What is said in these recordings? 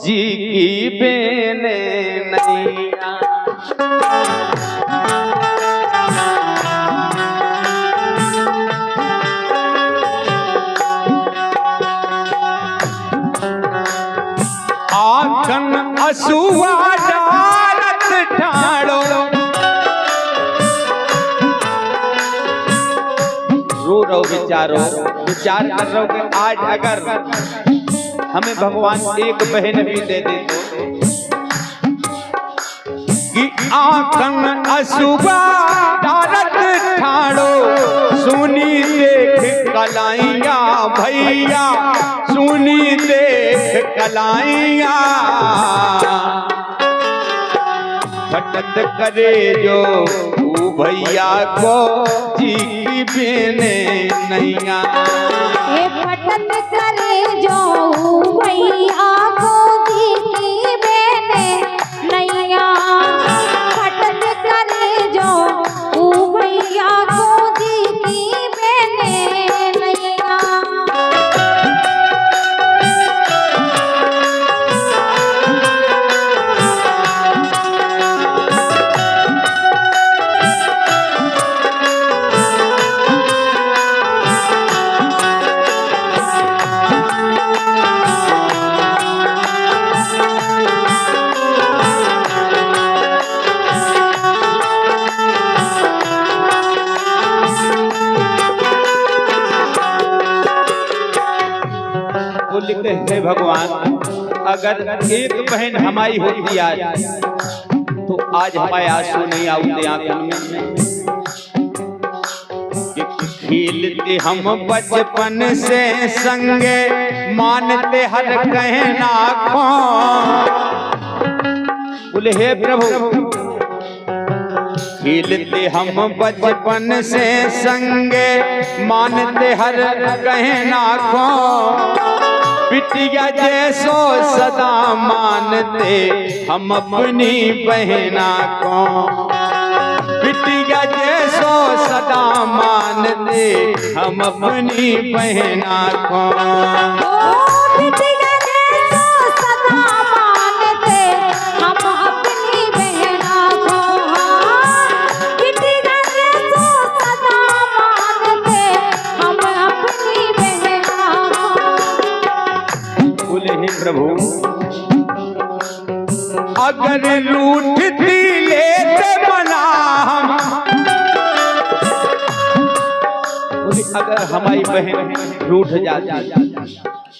जी की बेन नैया। आखन असुआ डालत ठाड़ो, रो रहो विचारो, विचार कर रहो कि आज अगर हमें भगवान एक बहन भी दे दे कि आखन असुआ डालत ठाड़ो, सुनी देख कलाइया भैया, सुनी देख कलाइया, फटत करे जो भैया को जी की बेने नैया। फटत करे जो भैया को जी की बेने नैया, फटत करे जो भैया को जी की बेने नैया। लिखते हैं भगवान, अगर एक बहन हमारी होती आज तो आज हमारे आंसू नहीं आते आंखों में। खेलते हम बचपन से संगे, मानते हर कहना खो। बोले हे प्रभु, खेलते हम बचपन से संगे, मानते हर कहना खो। बिटिया जैसो सदा मानते हम अपनी बहना को, बिटिया जैसो सदा मानते हम अपनी बहना को। बिटिया जैसो सदा मानते हम अपनी बहना को, बिटिया जैसो सदा मानते हम अपनी बहना को। बोले हे प्रभु, अगर रूठती लेते मना हम, बोले अगर हमारी बहन रूठ जाती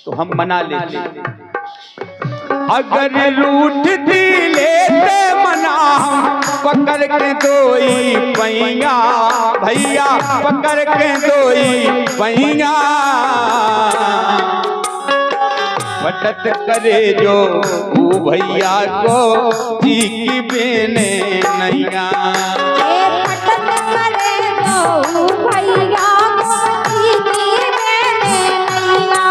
तो हम मना लेते। अगर रूठती लेते मना हम, पकड़ के दोई पैया भैया, पकड़ के दोई पैया। फटत करे जो भैया को जी की बेने नैया। फटत करे जो भैया को जी की बेने नैया,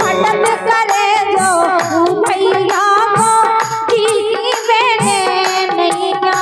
फटत करे जो भैया को जी की बेने नैया।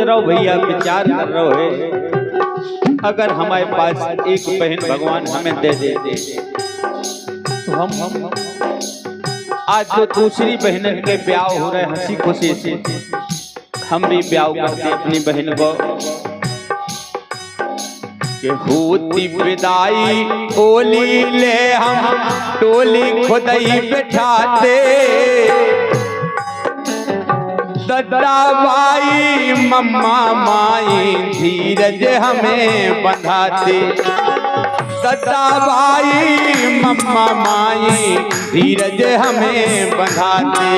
रहो भैया, विचार कर रहे है, अगर हमारे पास एक बहन भगवान हमें दे दे तो हम आज तो दूसरी बहन के ब्याह हो रहे हंसी खुशी से, हम भी ब्याह करते अपनी बहन को कि होती विदाई ओली ले हम टोली खुदाई बैठाते, दद्दा भाई मम्मा माई धीरज हमें बंधाते, दद्दा भाई मम्मा माई धीरज हमें बंधाते।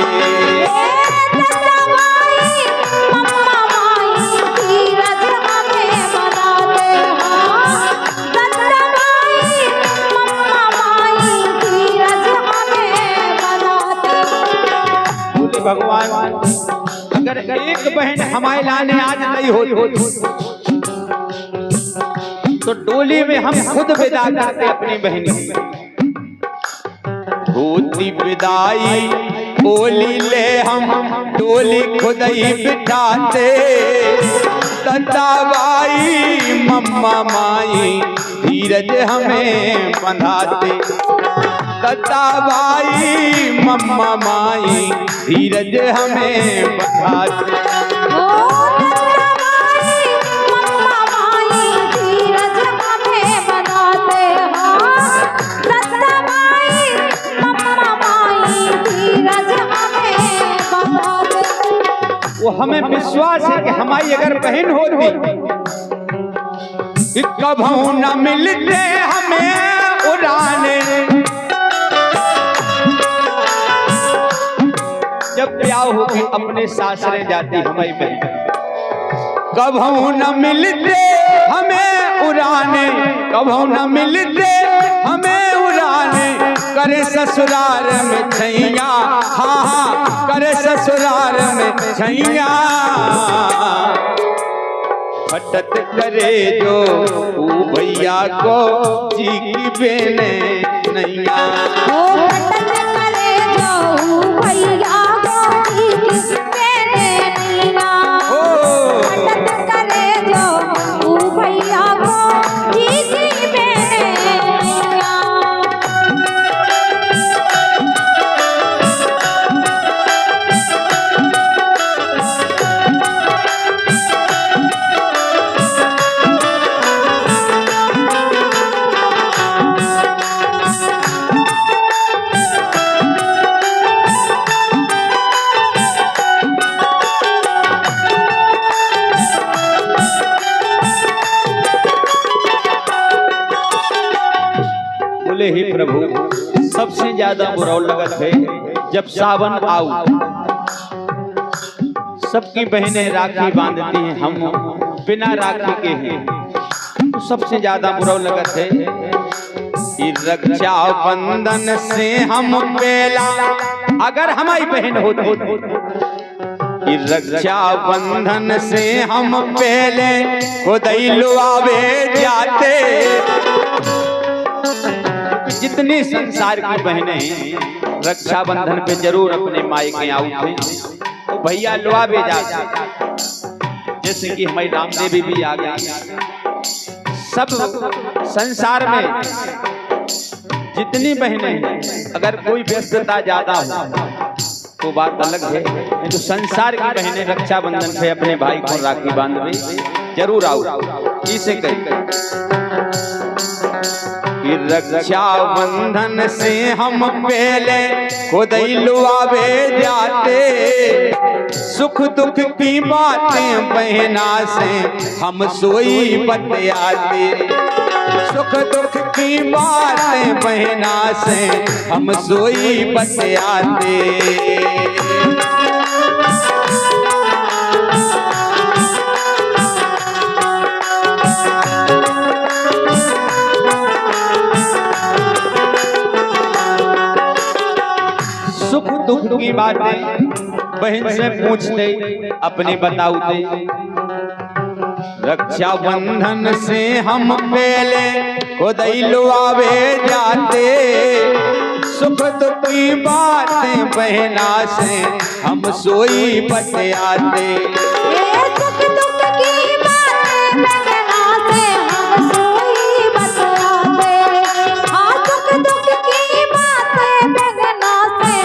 भगवान अगर एक बहन हमारे लाने आज नहीं होती तो डोली में हम खुद विदा करते अपनी बहन होती विदाई ओली ले हम डोली खुद ही बिठाते, दद्दा भाई मम्मा माई धीरज हमें बंधाते, दद्दा भाई मम्मा माई धीरज हमें बंधाते। वो हमें विश्वास है कि हमारी अगर बहन होती कि कभू न मिलते हमें उड़ाने, जब ब्याह होके अपने सासरे जाती हमारी बहन, कभू न मिलते हमें उड़ाने, कभू न मिलते हमें उड़ाने, करे ससुराल में छैया, हाँ हाँ करे ससुराल में छैया, फटत करे जो भैया को जी की बेने नैया, फटत करे जो भैया को जी की बेने नैया, फटत करे जो भैया को जी की बेने नैया। ही प्रभु सबसे ज्यादा बुरा लगत है जब सावन आऊ, सबकी बहनें राखी बांधती हैं, हम बिना राखी के हैं, तो सबसे ज्यादा बुरा लगत है कि रक्षा बंधन से हम पेला, अगर हमारी बहन होती कि रक्षा बंधन से हम पहले खुदाई लुआवे जाते, जितनी संसार की बहनें रक्षाबंधन पे जरूर अपने मायके आउते तो भैया लुआ भी जाते, जैसे कि हमारी रामदेवी भी आ गई। सब संसार में जितनी बहनें हैं, अगर कोई व्यस्तता ज्यादा हो तो बात अलग है, तो संसार की बहनें रक्षाबंधन पे अपने भाई को राखी बांधवे जरूर आओ। इसे रक्षा बंधन से हम पहले खुदाई लुआवे जाते, सुख दुख की बातें बहना से हम सोई बतियाते, सुख दुख की बातें बहना से हम सोई बतियाते। सुख दुख की बातें बहन से पूछते अपने बताऊते, रक्षा बंधन से हम पहले खुदाई लुआवे जाते, सुख दुख की बातें बहना से हम सोई बतियाते। सुख दुख की बातें बहना से हम सोई बतियाते, हाँ सुख दुख की बातें बहना से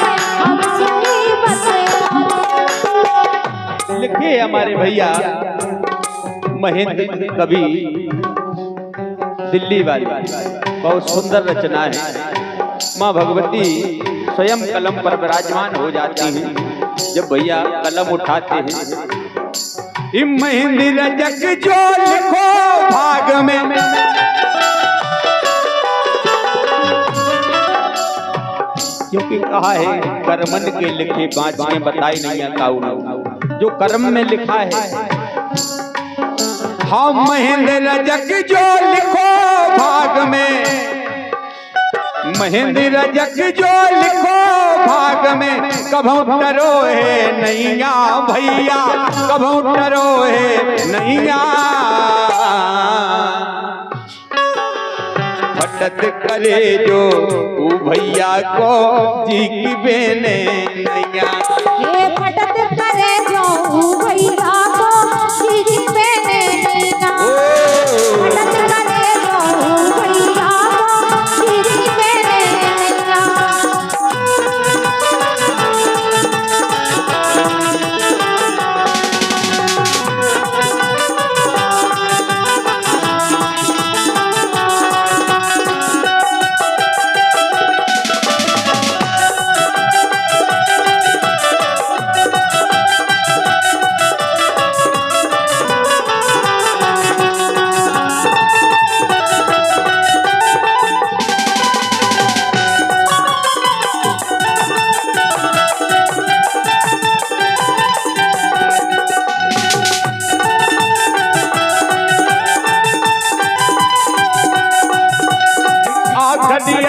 लिखे हमारे भैया महेंद्र कवि दिल्ली वाली, बहुत सुंदर रचना है। माँ भगवती स्वयं कलम पर विराजमान हो जाती हैं जब भैया कलम उठाते हैं। महेंद्र जग जो लिखो भाग में, क्योंकि कहा है कर्मन के लिखे बाँचें बताई नहीं काऊ, जो कर्म में लिखा है। हाँ महेंद्र जग जो लिखो भाग में, महेंद्र जग जो लिखो भाग में, कभू डरो है नैया भैया, कभू डरो है नैया। फटत करे जो भैया को जी की बेने नैया, ये फटत करे जो भैया को जी की बेने नैया, फटत करे जो भैया को जी की बेने नैया।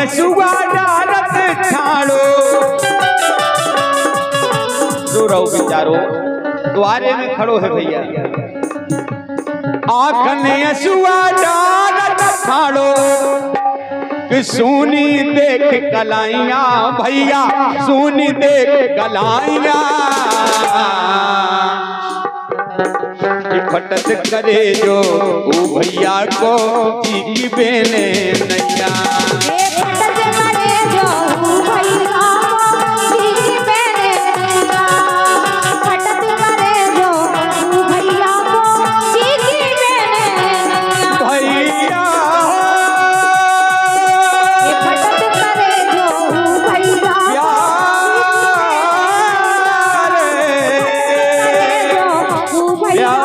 सुआ डालत छाड़ो, रो रहो बेचारो, द्वारे में खड़ो है भैया। आँख ने सुआ डालत छाड़ो, कि सुनी देख कलाइया भैया, सुनी देख कलाइया। फटत करे जो भैया को जी की बेने नैया, फटत करे जो भैया को जी की बेने नैया, फटत करे जो भैया को जी की बेने नैया। भैया ये फटत करे जो भैया जो भैया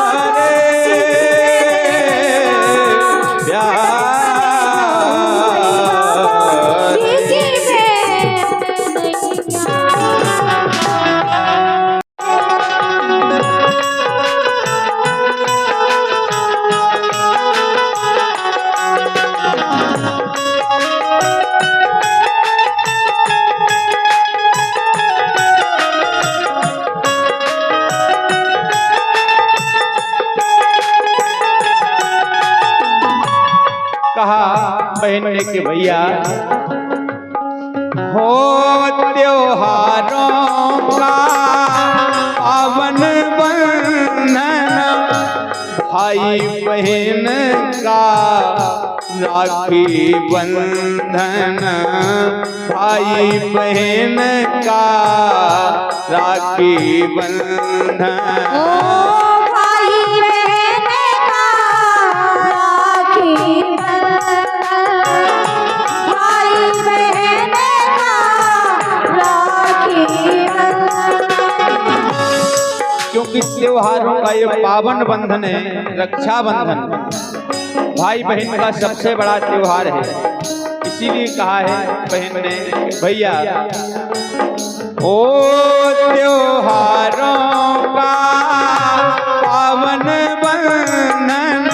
बहन ने के भैया हो त्योहारों का पावन बंधन, भाई बहन का राखी बंधन, भाई बहन का राखी बंधन। क्योंकि त्योहारों का ये पावन बंधन है रक्षाबंधन, भाई बहन का सबसे बड़ा त्योहार है। इसीलिए कहा है बहन ने भैया ओ त्योहारों का पावन बंधन,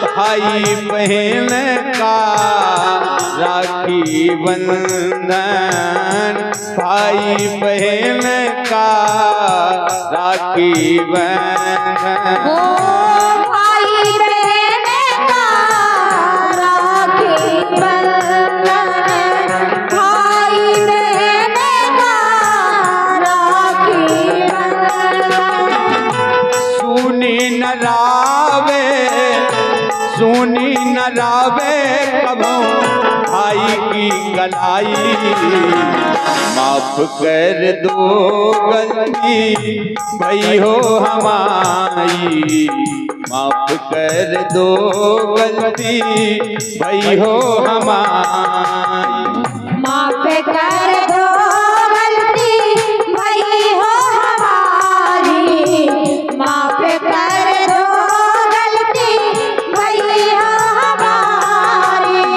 भाई बहन का राखी बंधन, भाई बहन का राखी बंधन। भाई बहन का राखी बंधन, भाई बहन का राखी बंधन। सुनी न रावे, सुनी न रावे कभू भाई की कलाई, माफ कर दो गलती भई हो हमारी, माफ कर दो गलती भई हो हमारी, माफ कर दो गलती भई हो हमारी, माफ कर दो गलती भई हो हमारी।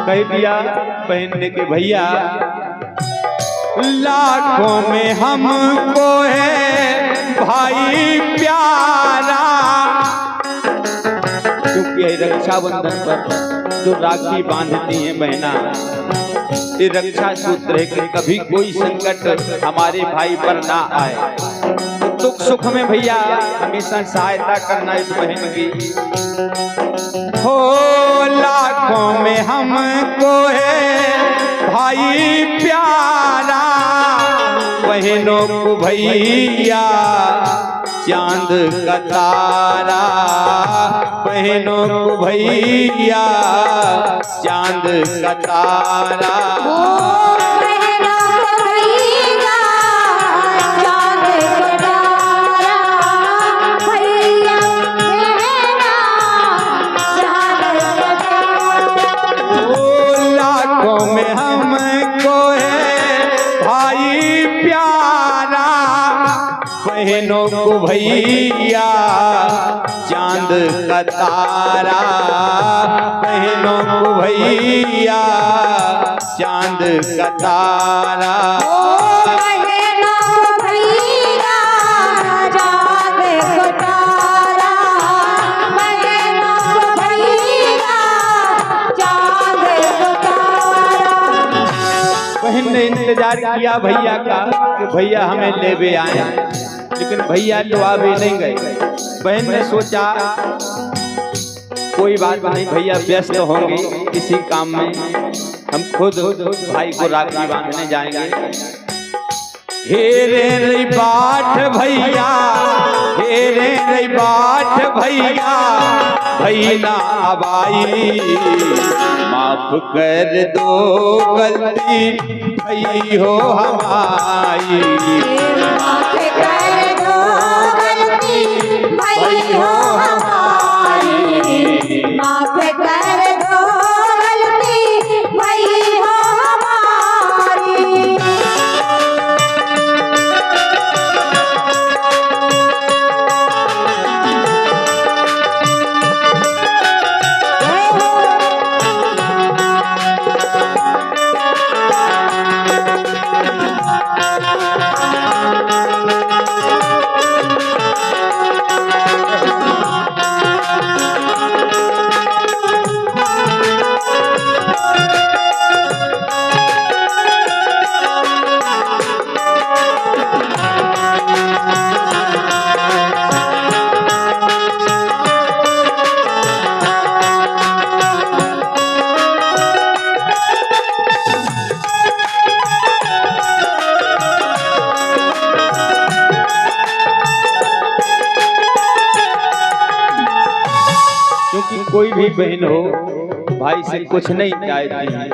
कह दिया बहन ने कि भैया लाखों में हमको है भाई प्यारा, क्योंकि रक्षाबंधन पर जो राखी बांधती हैं बहना, ये रक्षा सूत्र है कि कभी कोई संकट हमारे भाई पर ना आए, दुख सुख में भैया हमेशा सहायता करना इस बहन की। हो लाखों में हमको है भाई प्यारा, बहनों को भैया चांद का तारा, बहनों को भैया चांद का तारा, बहनों को भैया चांद का तारा, बहनों को भैया चांद का तारा, बहनों को भैया चांद का तारा, बहनों को भैया चांद का तारा। बहन ने इंतजार किया भैया का कि भैया हमें लेवे आए, लेकिन भैया लुआवे नहीं गए। बहन ने सोचा कोई बात नहीं, भैया व्यस्त होंगे किसी काम में, हम खुद भाई को राखी बांधने जाएंगे। हेरे रे बाट भैया, हेरे रे बाट भैया, भैया अबाई माफ कर दो गलती भई हो हमारी, माफ कर दो गलती भई हो हमारी, माफ कर दो गलती भई हो हमारी। क्योंकि कोई भी बहन हो भाई से कुछ नहीं चाहती है,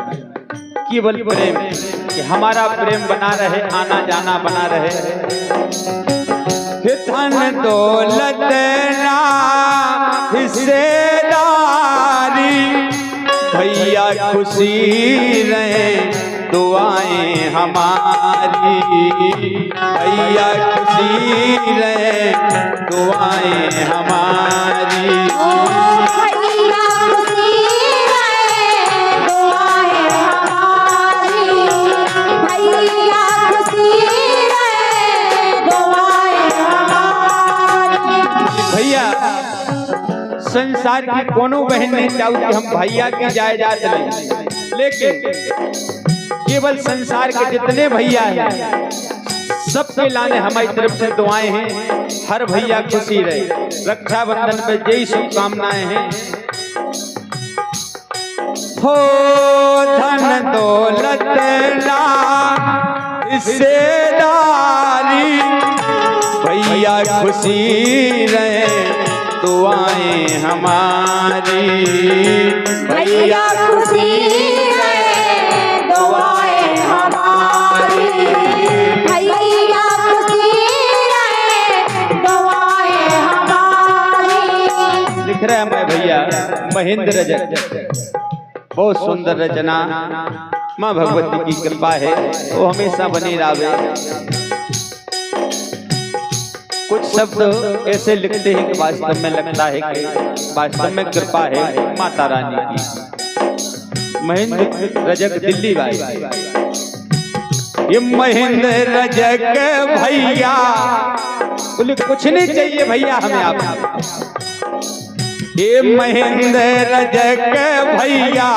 केवल प्रेम, कि हमारा प्रेम बना रहे, आना जाना बना रहे। धन दौलत ना हिस्सेदारी, भैया खुशी रहे दुआएं हमारी, भैया खुशी रहे दुआएं हमारी, भैया खुशी रहे दुआएं हमारी, भैया खुशी रहे दुआएं हमारी। भैया संसार की कोनो बहन नहीं चाहती कि हम भैया की जायदाद लें, लेकिन केवल संसार के जितने भैया हैं सबके लाने हमारी तरफ से दुआएं हैं। हर भैया खुशी रहे, रक्षाबंधन पे यही शुभकामनाएं हैं। हो धन दौलत ना हिस्सेदारी, भैया खुशी रहे दुआएं हमारी। भैया खुशी रहे दुआएं हमारी, भैया खुशी रहे दुआएं हमारी। लिख रहे हैं मैं भैया महेंद्र रजक, बहुत सुंदर रचना, माँ भगवती की कृपा है वो हमेशा बनी रहे। कुछ शब्द ऐसे लिखते हैं कि वास्तव में लगता है कि वास्तव में कृपा है माता रानी की। महेंद्र रजक दिल्ली भाई, ये महेंद्र रजक भैया बोले कुछ नहीं चाहिए भैया हमें आप। ये महेंद्र रजक भैया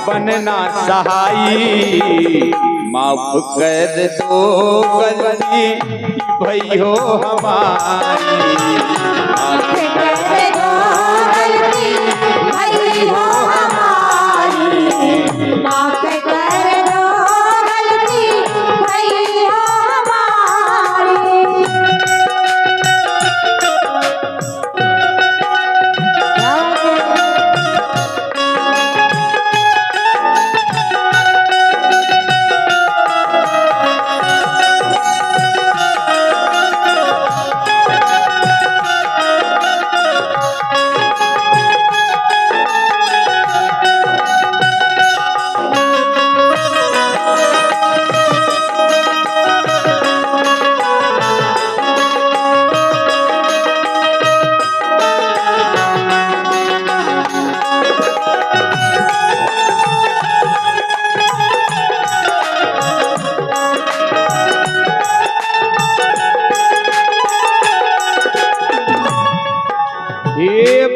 बनना सहाई, माफ कर दो गलती भैयो हमारी। माफ कर दो गलती भैयो हमारी, माफ कर दो गलती भैयो हमारी।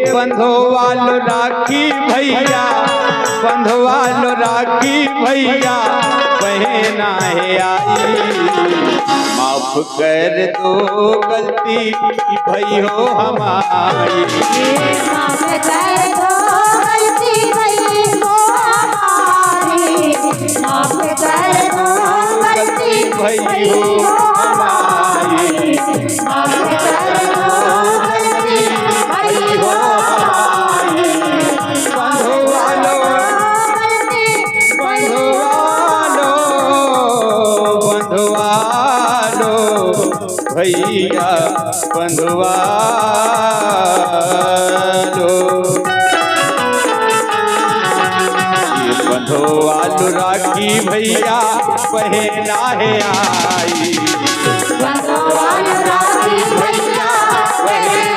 बंधवालो राखी भैया, बंधवालो राखी भैया बहना है आई, माफ कर दो गलती भैयो हमारी। माफ कर दो गलती भैयो हमारी, माफ कर दो गलती भैयो हमारी, माफ कर दो गलती भैयो हमारी। बंधवालो बंधवालो बंधवालो भैया बंधवालो, ये बंधवालो राखी भैया बहना है आई, बंधवालो राखी भैया बहना